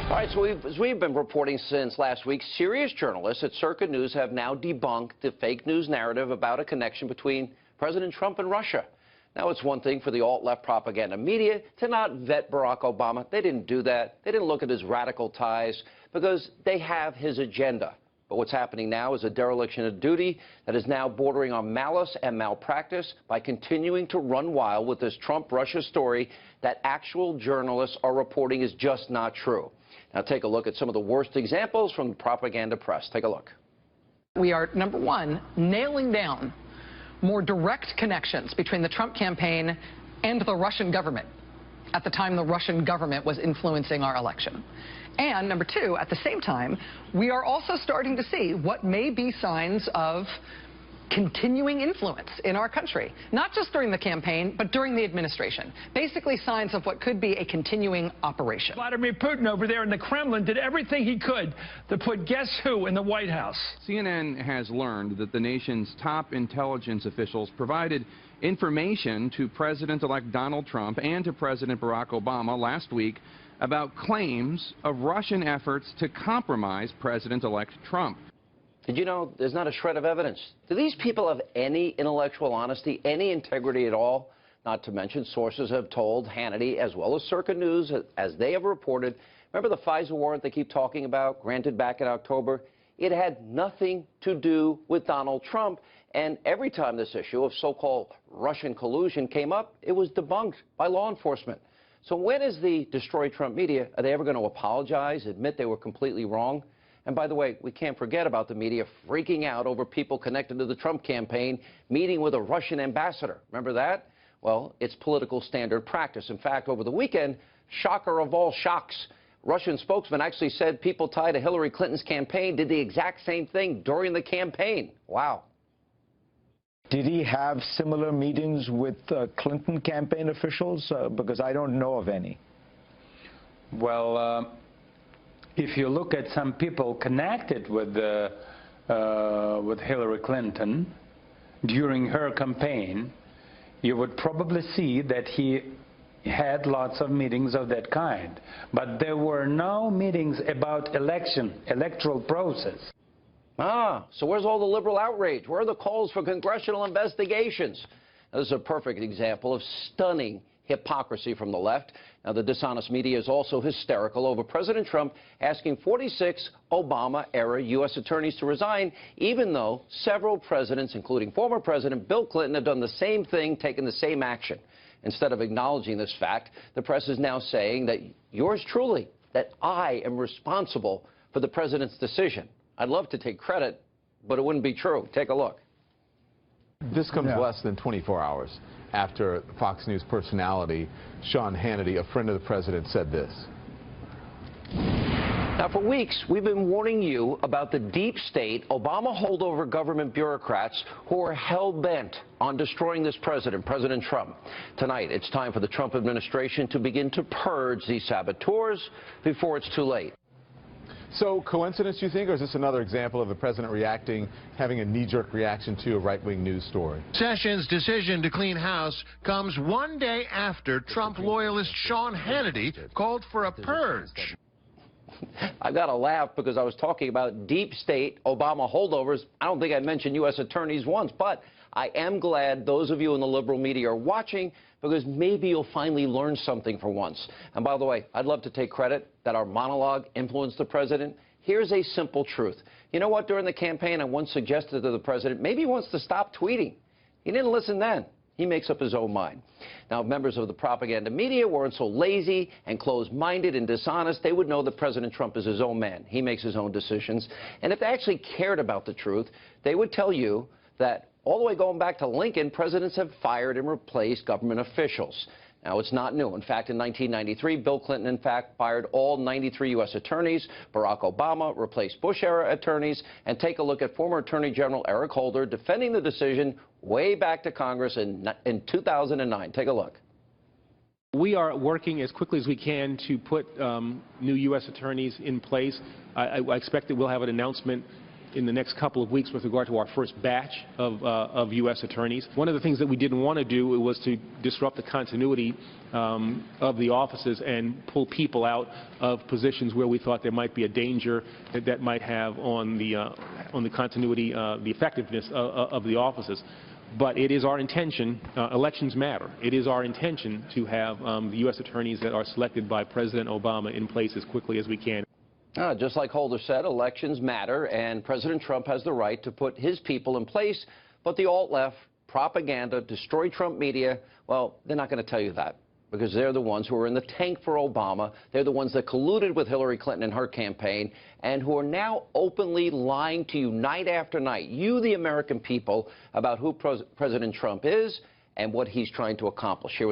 All right, so as we've been reporting since last week, serious journalists at Circa News have now debunked the fake news narrative about a connection between President Trump and Russia. Now, it's one thing for the alt-left propaganda media to not vet Barack Obama. They didn't do that. They didn't look at his radical ties because they have his agenda. But what's happening now is a dereliction of duty that is now bordering on malice and malpractice by continuing to run wild with this Trump-Russia story that actual journalists are reporting is just not true. Now, take a look at some of the worst examples from the propaganda press. Take a look. We are, number one, nailing down more direct connections between the Trump campaign and the Russian government at the time the Russian government was influencing our election. And number two, at the same time, we are also starting to see what may be signs of continuing influence in our country, not just during the campaign, but during the administration. Basically signs of what could be a continuing operation. Vladimir Putin over there in the Kremlin did everything he could to put guess who in the White House. CNN has learned that the nation's top intelligence officials provided information to President-elect Donald Trump and to President Barack Obama last week about claims of Russian efforts to compromise President-elect Trump. Did you know there's not a shred of evidence? Do these people have any intellectual honesty, any integrity at all? Not to mention, sources have told Hannity, as well as Circa News, as they have reported, remember the FISA warrant they keep talking about, granted back in October? It had nothing to do with Donald Trump. And every time this issue of so-called Russian collusion came up, it was debunked by law enforcement. So when is the Destroy Trump media, are they ever going to apologize, admit they were completely wrong? And by the way, we can't forget about the media freaking out over people connected to the Trump campaign meeting with a Russian ambassador. Remember that? Well, it's political standard practice. In fact, over the weekend, shocker of all shocks, Russian spokesman actually said people tied to Hillary Clinton's campaign did the exact same thing during the campaign. Wow. Did he have similar meetings with Clinton campaign officials? Because I don't know of any. Well, if you look at some people connected with Hillary Clinton during her campaign, you would probably see that he had lots of meetings of that kind. But there were no meetings about electoral process. Ah, so where's all the liberal outrage? Where are the calls for congressional investigations? Now, this is a perfect example of stunning hypocrisy from the left. Now, the dishonest media is also hysterical over President Trump asking 46 Obama-era U.S. attorneys to resign, even though several presidents, including former President Bill Clinton, have done the same thing, taken the same action. Instead of acknowledging this fact, the press is now saying that yours truly, that I am responsible for the president's decision. I'd love to take credit, but it wouldn't be true. Take a look. This comes less than 24 hours after Fox News personality Sean Hannity, a friend of the president, said this. Now, for weeks, we've been warning you about the deep state Obama holdover government bureaucrats who are hell-bent on destroying this president, President Trump. Tonight, it's time for the Trump administration to begin to purge these saboteurs before it's too late. So, coincidence, you think, or is this another example of the president having a knee-jerk reaction to a right-wing news story? Sessions' decision to clean house comes one day after Trump loyalist Sean Hannity called for a purge. I got to laugh because I was talking about deep state Obama holdovers. I don't think I mentioned U.S. attorneys once, but I am glad those of you in the liberal media are watching because maybe you'll finally learn something for once. And by the way, I'd love to take credit that our monologue influenced the president. Here's a simple truth. You know what? During the campaign, I once suggested to the president, maybe he wants to stop tweeting. He didn't listen then. He makes up his own mind. Now, if members of the propaganda media weren't so lazy and closed-minded and dishonest, they would know that President Trump is his own man. He makes his own decisions. And if they actually cared about the truth, they would tell you that all the way going back to Lincoln, presidents have fired and replaced government officials. Now, it's not new. In fact, in 1993, Bill Clinton, in fact, fired all 93 U.S. attorneys. Barack Obama replaced Bush-era attorneys. And take a look at former Attorney General Eric Holder defending the decision way back to Congress in 2009. Take a look. We are working as quickly as we can to put new U.S. attorneys in place. I expect that we'll have an announcement in the next couple of weeks with regard to our first batch of U.S. attorneys. One of the things that we didn't want to do was to disrupt the continuity of the offices and pull people out of positions where we thought there might be a danger that might have on the continuity, the effectiveness of the offices. But it is our intention, elections matter, it is our intention to have the U.S. attorneys that are selected by President Obama in place as quickly as we can. Just like Holder said, elections matter, and President Trump has the right to put his people in place. But the alt-left, propaganda, destroy Trump media, well, they're not going to tell you that, because they're the ones who are in the tank for Obama. They're the ones that colluded with Hillary Clinton in her campaign and who are now openly lying to you night after night, you, the American people, about who President Trump is and what he's trying to accomplish. Here